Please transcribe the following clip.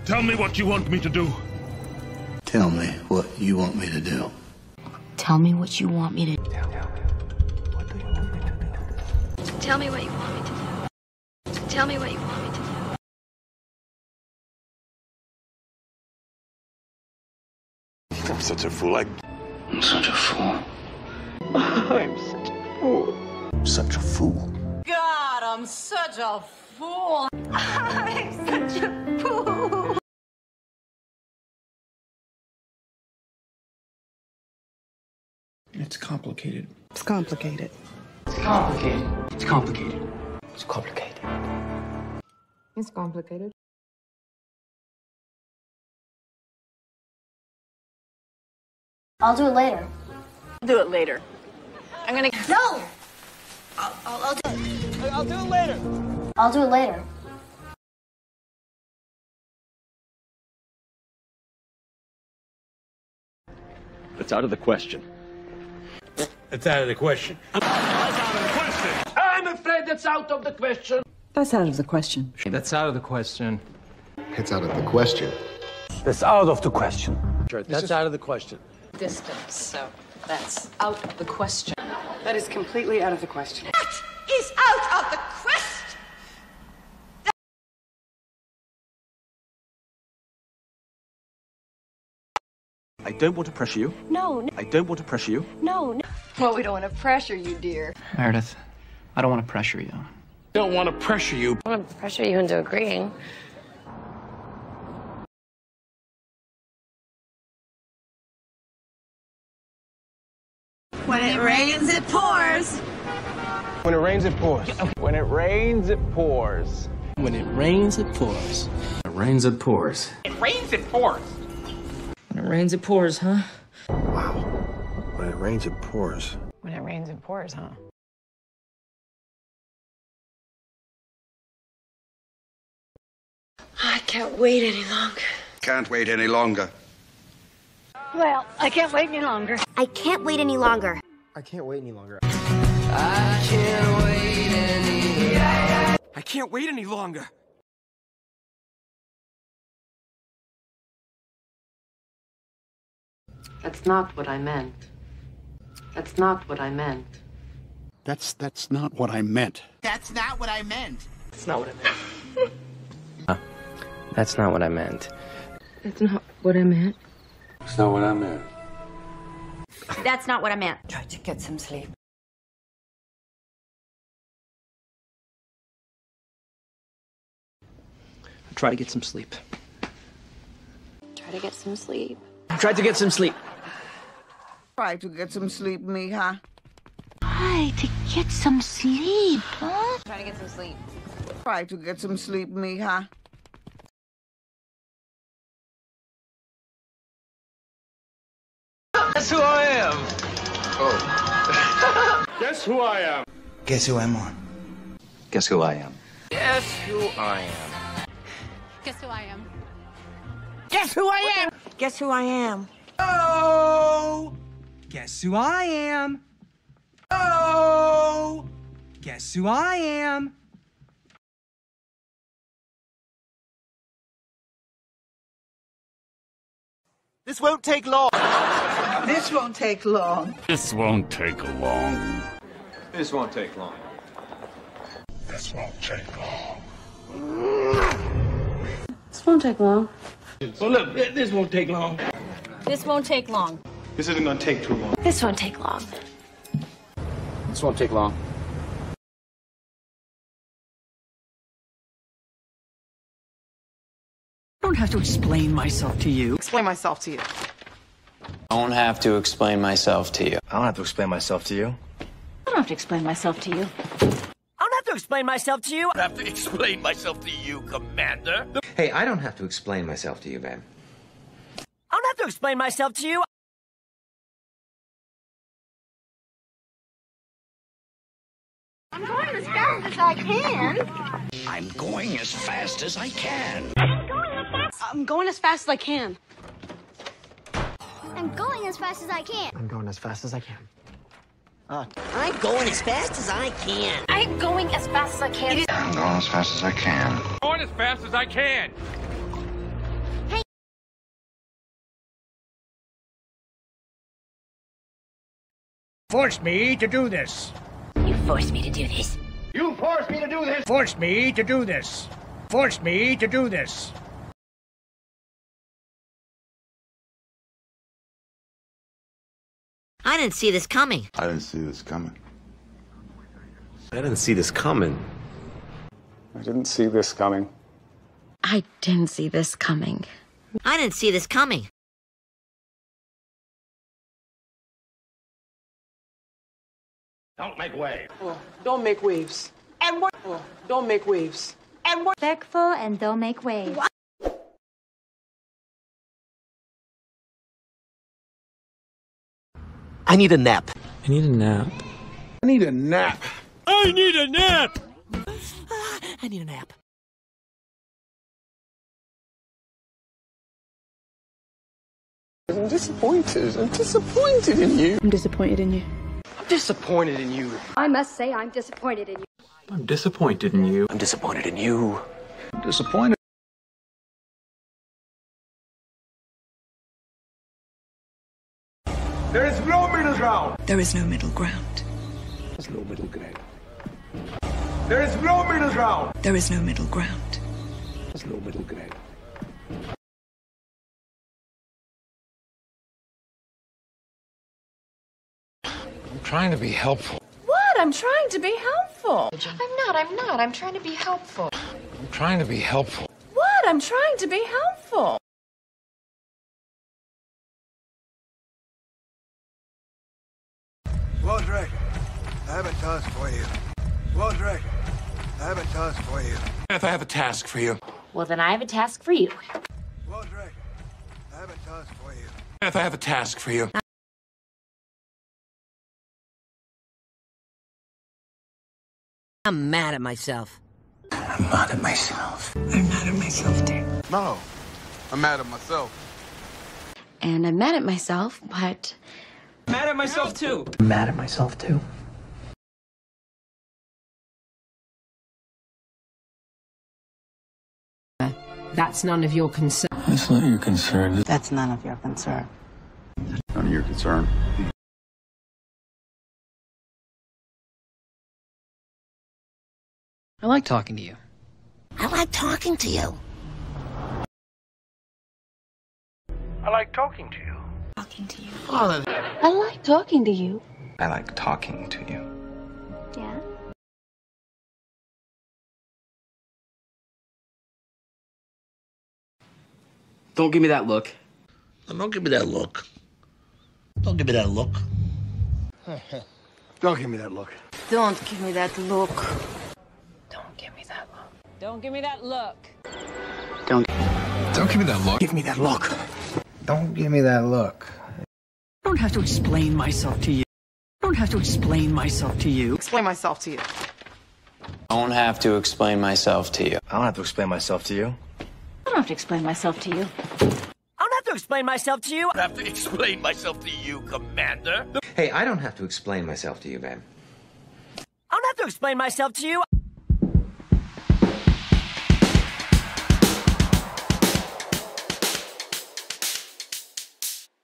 Tell me what you want me to do. Tell me what you want me to do. Tell me what you want me to do. Tell me what you want me to do. Tell me what you want me to do. I'm such a fool. I'm such a fool. I'm such a fool. Such a fool. God, I'm such a fool. I'm such a fool. It's complicated. It's complicated. It's complicated. It's complicated. It's complicated. It's complicated. I'll do it later. Do it later. I'm gonna. No! I'll do it. I'll do it later. I'll do it later. It's out of the question. It's out of the question. I'm afraid that's out of the question. That's out of the question. That's out of the question. It's out of the question. That's out of the question. That's out of the question. Distance, so that's out of the question. That is completely out of the question. That is out of the question! I don't want to pressure you. No. I don't want to pressure you. No. Well, we don't want to pressure you, dear. Meredith, I don't want to pressure you. Don't want to pressure you. I want to pressure you into agreeing. When it rains, it pours. When it rains, it pours. When it rains, it pours. When it rains, it pours. When it rains, it pours. It rains, it pours. When it rains, it pours, huh? Wow. When it rains, it pours. When it rains, it pours, huh? I can't wait any longer. Can't wait any longer. Well, I can't wait any longer. I can't wait any longer. I can't wait any longer. I can't wait any. I can't wait any longer. That's not what I meant. That's not what I meant. That's not what I meant. That's not what I meant. That's not what I meant. That's not what I meant. That's not what I meant. That's not what I meant. That's not what I meant. Try to get some sleep. Try to get some sleep. Try to get some sleep. Try to get some sleep. Try to get some sleep, mija. Try to get some sleep, huh? Try to get some sleep. Try to get some sleep, mija. Guess who I am? Oh. Guess who I am? Guess who I'm on? Guess who I am? Guess who I am? Guess who I am? Guess who I am? Guess who I am? Oh! Guess who I am? Oh! Guess who I am? This won't take long. This won't take long. This won't take long. This won't take long. This won't take long. This won't take long. So look, this won't take long. This won't take long. This isn't going to take too long. This won't take long. This won't take long. I don't have to explain myself to you. Explain myself to you. I don't have to explain myself to you. I don't have to explain myself to you. I don't have to explain myself to you. I don't have to explain myself to you. I have to explain myself to you, Commander. Hey, I don't have to explain myself to you, babe. I don't have to explain myself to you. I'm going as fast as I can. I'm going as fast as I can. I'm going as fast as I can. I'm going as fast as I can. I'm going as fast as I can. I'm going as fast as I can. I'm going as fast as I can. I'm going as fast as I can. Going as fast as I can. forced me to do this. You forced me to do this. You forced me to do this. Forced me to do this. Forced me to do this. I didn't see this coming. I didn't see this coming. I didn't see this coming. I didn't see this coming. I didn't see this coming. I didn't see this coming. Don't make waves. Oh, don't make waves. And what? Oh, don't make waves. And what? Respectful and don't make waves. I need a nap. I need a nap. I need a nap. I need a nap! I need a nap. I'm disappointed. I'm disappointed in you. I'm disappointed in you. I'm disappointed in you. I must say I'm disappointed in you. I'm disappointed in you. I'm disappointed in you. I'm disappointed. There is no middle ground. There is no middle ground. There's no middle ground. There is no middle ground. There is no middle ground. There's no middle ground. I'm trying to be helpful. What? I'm trying to be helpful. I'm not. I'm trying to be helpful. I'm trying to be helpful. What? I'm trying to be helpful. Well, Drake, I have a task for you. Well, Drake, I have a task for you. If I have a task for you. Well, then I have a task for you. Well, Drake, I have a task for you. If I have a task for you. I'm mad at myself. I'm mad at myself. I'm mad at myself, too. No, I'm mad at myself. And I'm mad at myself, but Mad at myself too. I'm mad at myself too. That's none of your concern. That's not your concern. That's none of your concern. None of your concern. I like talking to you. I like talking to you. I like talking to you. Talking to you. I like talking to you. I like talking to you. Yeah? Don't give me that look. Don't give me that look. Don't give me that look. Don't give me that look. Don't give me that look. Don't give me that look. Don't give me that look. Don't give me that look. Give me that look. Don't give me that look. I don't have to explain myself to you. I don't have to explain myself to you. Explain myself to you. I don't have to explain myself to you. I don't have to explain myself to you. I don't have to explain myself to you. I don't have to explain myself to you. I have to explain myself to you, Commander. Hey, I don't have to explain myself to you, Ben. I don't have to explain myself to you.